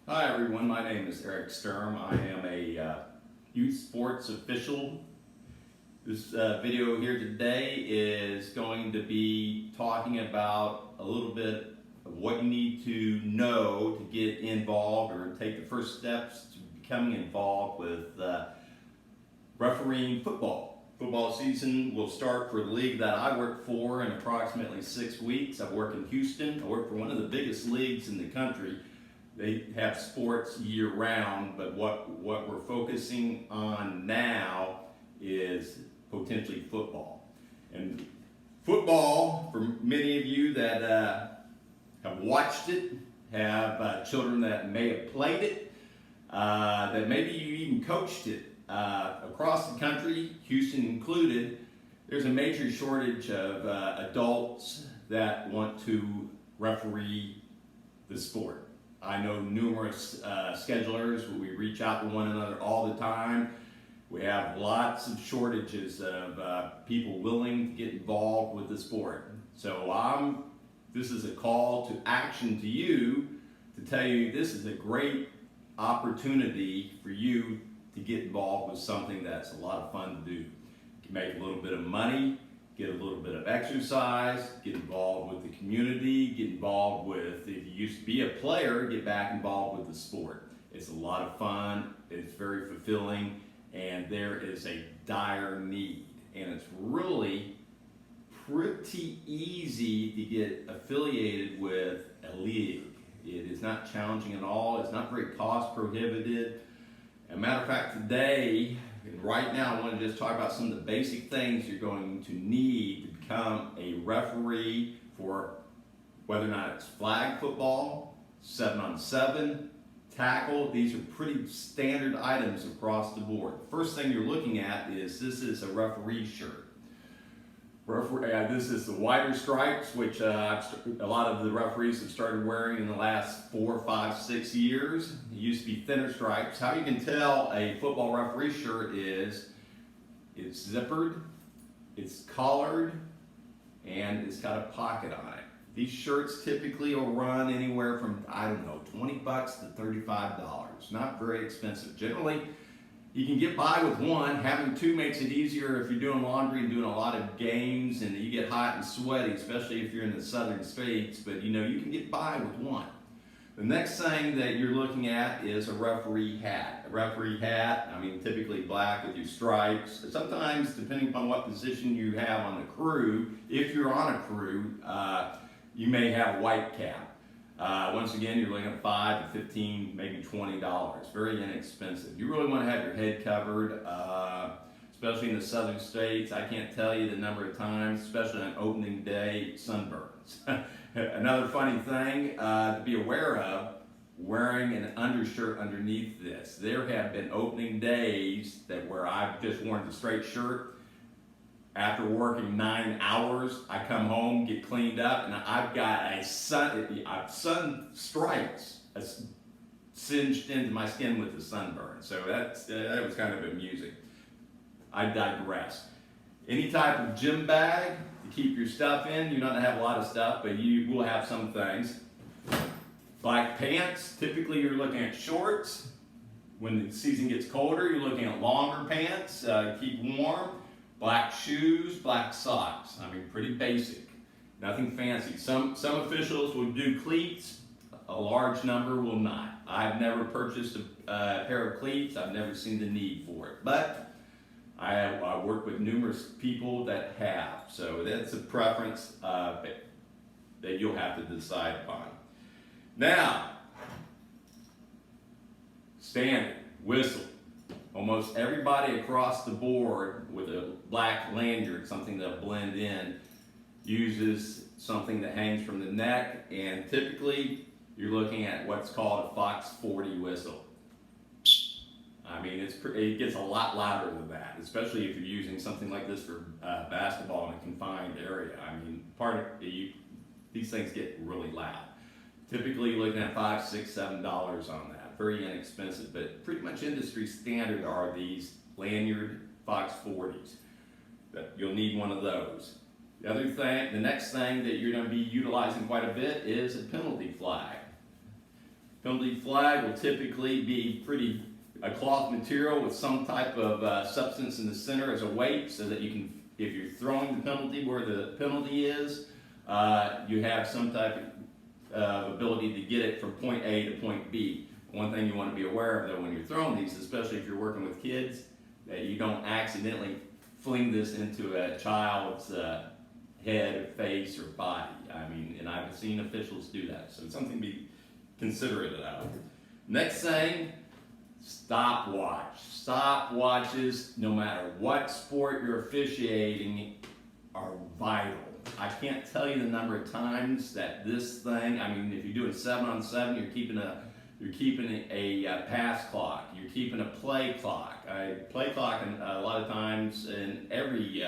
Hi everyone, my name is Eric Sturm. I am a youth sports official. This video here today is going to be talking about a little bit of what you need to know to get involved or take the first steps to becoming involved with refereeing football. Football season will start for the league that I work for in approximately 6 weeks. I work in Houston. I work for one of the biggest leagues in the country. They have sports year-round, but what we're focusing on now is potentially football. And football, for many of you that have watched it, have children that may have played it, that maybe you even coached it, across the country, Houston included, there's a major shortage of adults that want to referee the sport. I know numerous schedulers. We reach out to one another all the time. We have lots of shortages of people willing to get involved with the sport. So this is a call to action to you to tell you this is a great opportunity for you to get involved with something that's a lot of fun to do. You can make a little bit of money, get a little bit of exercise, get involved with the community, get involved with, if you used to be a player, get back involved with the sport. It's a lot of fun, it's very fulfilling, and there is a dire need. And it's really pretty easy to get affiliated with a league. It is not challenging at all, it's not very cost prohibitive. As a matter of fact, today, and right now, I want to just talk about some of the basic things you're going to need to become a referee for whether or not it's flag football, 7-on-7, tackle. These are pretty standard items across the board. The first thing you're looking at is this is a referee shirt. This is the wider stripes, which a lot of the referees have started wearing in the last 4, 5, 6 years. It used to be thinner stripes. How you can tell a football referee shirt is it's zippered, it's collared, and it's got a pocket on it. These shirts typically will run anywhere from, I don't know, $20 to $35. Not very expensive. Generally, you can get by with one. Having two makes it easier if you're doing laundry and doing a lot of games and you get hot and sweaty, especially if you're in the southern states, but you can get by with one. The next thing that you're looking at is a referee hat. A referee hat, typically black with your stripes. Sometimes, depending upon what position you have on the crew, if you're on a crew, you may have a white cap. Once again, you're looking at $5 to $15, maybe $20. Very inexpensive. You really want to have your head covered, especially in the southern states. I can't tell you the number of times, especially on opening day, sunburns. Another funny thing to be aware of, wearing an undershirt underneath this. There have been opening days where I've just worn the straight shirt. After working 9 hours, I come home, get cleaned up, and I've got sun stripes singed into my skin with the sunburn. So that was kind of amusing. I digress. Any type of gym bag to keep your stuff in. You're not going to have a lot of stuff, but you will have some things. Black pants. Typically, you're looking at shorts. When the season gets colder, you're looking at longer pants. Keep warm. Black shoes, black socks. Pretty basic. Nothing fancy. Some officials will do cleats. A large number will not. I've never purchased a pair of cleats. I've never seen the need for it. But I work with numerous people that have. So that's a preference that you'll have to decide upon. Now, standing, whistle. Almost everybody across the board with a black lanyard, something that'll blend in, uses something that hangs from the neck, and typically you're looking at what's called a Fox 40 whistle. It gets a lot louder than that, especially if you're using something like this for basketball in a confined area. These things get really loud. Typically you're looking at $5, $6, $7 on that. Very inexpensive, but pretty much industry standard are these lanyard Fox 40s. You'll need one of those. The next thing that you're going to be utilizing quite a bit is a penalty flag. Penalty flag will typically be a cloth material with some type of substance in the center as a weight, so that you can, if you're throwing the penalty where the penalty is, you have some type of ability to get it from point A to point B. One thing you want to be aware of though when you're throwing these, especially if you're working with kids, that you don't accidentally fling this into a child's head, face, or body. I mean, and I've seen officials do that, so it's something to be considerate of. Next thing, stopwatch. Stopwatches, no matter what sport you're officiating, are vital. I can't tell you the number of times that this thing, I mean, if you're doing 7-on-7, you're keeping a pass clock, you're keeping a play clock. Play clock a lot of times in every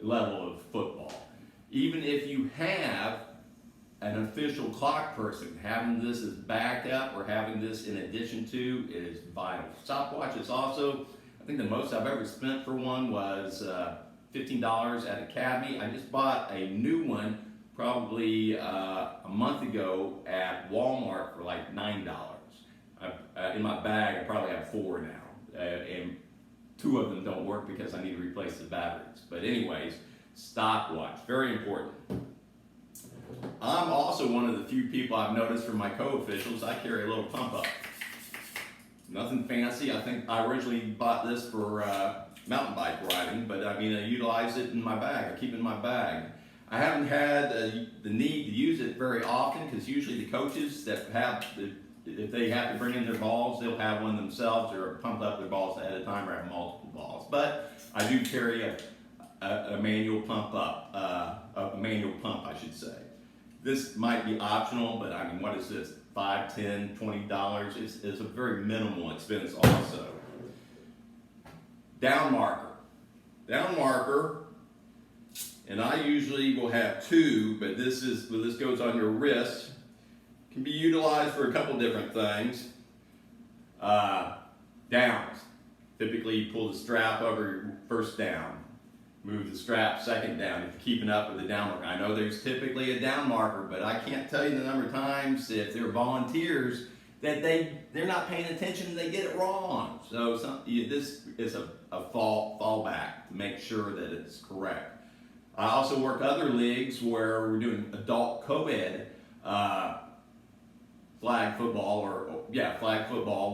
level of football. Even if you have an official clock person, having this as backup or having this in addition to is vital. Stopwatch is also, I think the most I've ever spent for one was $15 at Academy. I just bought a new one probably a month ago at Walmart for like $9. In my bag, I probably have 4 now, and 2 of them don't work because I need to replace the batteries. But anyways, stopwatch, very important. I'm also one of the few people I've noticed from my co-officials, I carry a little pump up. Nothing fancy. I think I originally bought this for mountain bike riding, but I mean, I utilize it in my bag. I keep it in my bag. I haven't had the need to use it very often, because usually the coaches that have, if they have to bring in their balls, they'll have one themselves or pump up their balls ahead of time or have multiple balls. But I do carry a manual pump up, a manual pump, I should say. This might be optional, but I mean, what is this? $5, $10, $20? It's a very minimal expense also. Down marker. Down marker, and I usually will have 2, but this goes on your wrist. Can be utilized for a couple different things. Downs. Typically you pull the strap over your first down. Move the strap second down if you're keeping up with the down marker. I know there's typically a down marker, but I can't tell you the number of times if they're volunteers that they're not paying attention and they get it wrong. So this is a fallback to make sure that it's correct. I also work other leagues where we're doing adult co-ed flag football,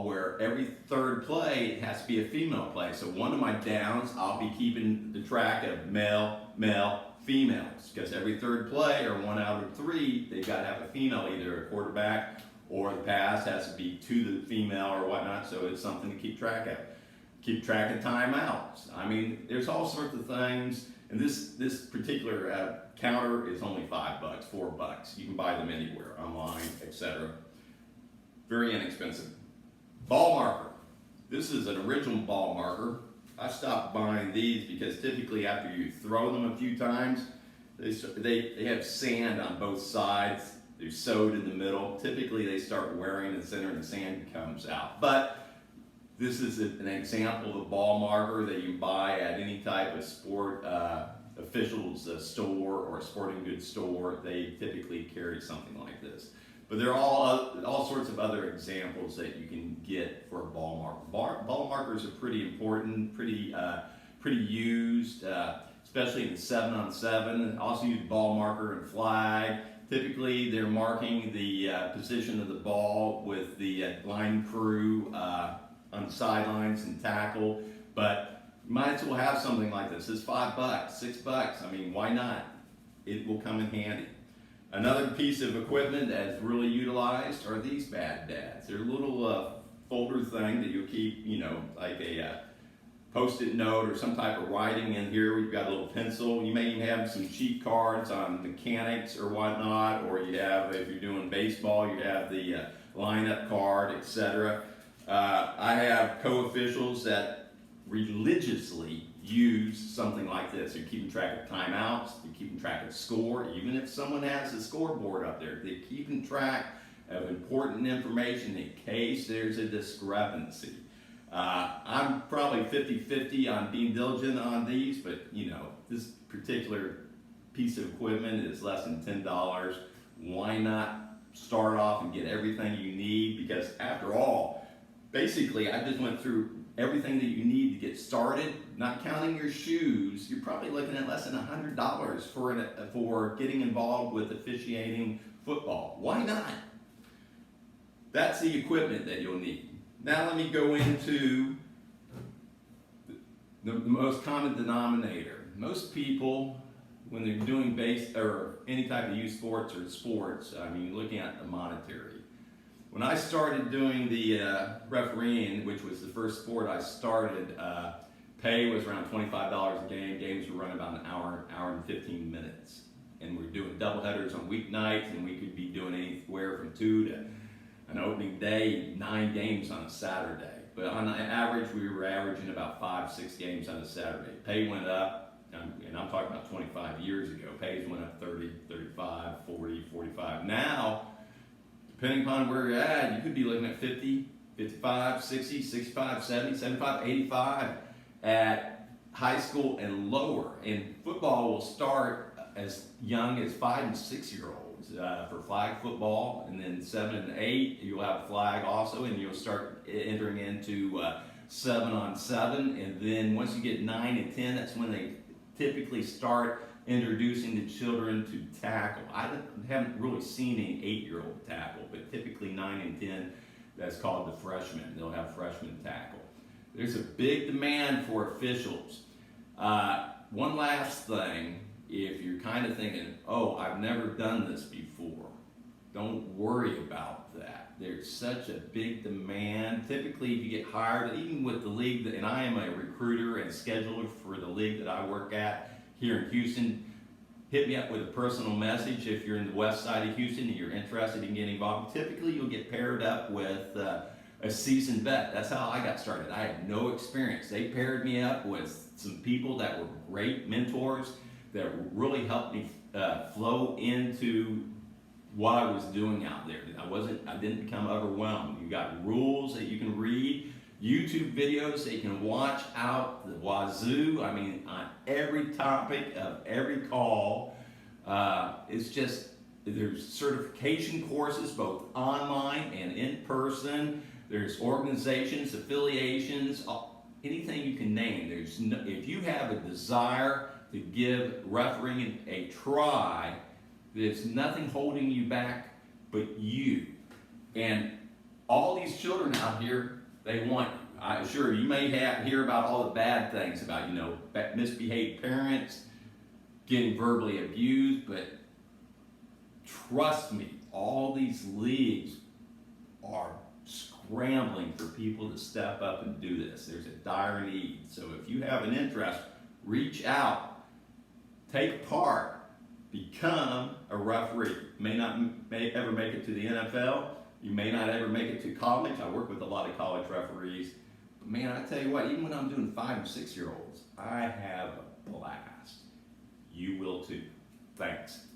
where every third play it has to be a female play. So one of my downs, I'll be keeping the track of male, females, because every third play, or 1 out of 3, they've got to have a female, either a quarterback or the pass has to be to the female or whatnot. So it's something to keep track of. Keep track of timeouts. I mean, there's all sorts of things. And this particular counter is only $5, $4. You can buy them anywhere, online, etc. Very inexpensive. Ball marker. This is an original ball marker. I stopped buying these because typically after you throw them a few times, they have sand on both sides. They're sewed in the middle. Typically they start wearing in the center and the sand comes out. But this is an example of a ball marker that you buy at any type of sport officials store or a sporting goods store. They typically carry something like this. But there are all sorts of other examples that you can get for a ball marker. Ball markers are pretty important, pretty used, especially in 7-on-7. Also use ball marker and flag. Typically they're marking the position of the ball with the line crew on the sidelines and tackle, but you might as well have something like this. It's $5, $6. I mean, why not? It will come in handy. Another piece of equipment that's really utilized are these bad dads. They're a little folder thing that you'll keep, like a post-it note or some type of writing in here. We've got a little pencil. You may even have some cheat cards on mechanics or whatnot, or you have, if you're doing baseball, you have the lineup card, etc. I have co-officials that religiously use something like this. You're keeping track of timeouts, you're keeping track of score. Even if someone has a scoreboard up there, they're keeping track of important information in case there's a discrepancy. I'm probably 50-50 on being diligent on these, but this particular piece of equipment is less than $10. Why not start off and get everything you need, because after all, basically I just went through everything that you need to get started. Not counting your shoes, you're probably looking at less than $100 for getting involved with officiating football. Why not? That's the equipment that you'll need. Now let me go into the most common denominator. Most people, when they're doing base or any type of youth sports or sports, I mean, looking at the monetary. When I started doing the refereeing, which was the first sport I started, pay was around $25 a game. Games were running about an hour and 15 minutes. And we were doing doubleheaders on weeknights, and we could be doing anywhere from 2 to an opening day, 9 games on a Saturday. But on average, we were averaging about 5-6 games on a Saturday. Pay went up, and I'm talking about 25 years ago. Pays went up 30, 35, 40, 45. Now, depending upon where you're at, you could be looking at 50, 55, 60, 65, 70, 75, 85 at high school and lower. And football will start as young as 5 and 6 year olds for flag football, and then 7 and 8 you'll have flag also, and you'll start entering into 7-on-7, and then once you get 9 and 10, that's when they typically start introducing the children to tackle. I haven't really seen any 8-year-old tackle, but typically 9 and 10, that's called the freshmen. They'll have freshman tackle. There's a big demand for officials. One last thing, if you're kind of thinking, oh, I've never done this before, don't worry about that. There's such a big demand. Typically, if you get hired, even with the league, and I am a recruiter and scheduler for the league that I work at here in Houston, hit me up with a personal message if you're in the west side of Houston and you're interested in getting involved. Typically, you'll get paired up with a seasoned vet. That's how I got started. I had no experience. They paired me up with some people that were great mentors that really helped me flow into what I was doing out there. I didn't become overwhelmed. You got rules that you can read, YouTube videos that you can watch out the wazoo. I mean, on every topic of every call. It's just, there's certification courses, both online and in person. There's organizations, affiliations, anything you can name. If you have a desire to give refereeing a try, there's nothing holding you back but you. And all these children out here, they want you. I'm sure you may hear about all the bad things about, misbehaved parents, getting verbally abused, but trust me, all these leagues are scrambling for people to step up and do this. There's a dire need. So if you have an interest, reach out, take part, become a referee. May ever make it to the NFL. You may not ever make it to college. I work with a lot of college referees. But man, I tell you what, even when I'm doing 5 and 6 year olds, I have a blast. You will too. Thanks.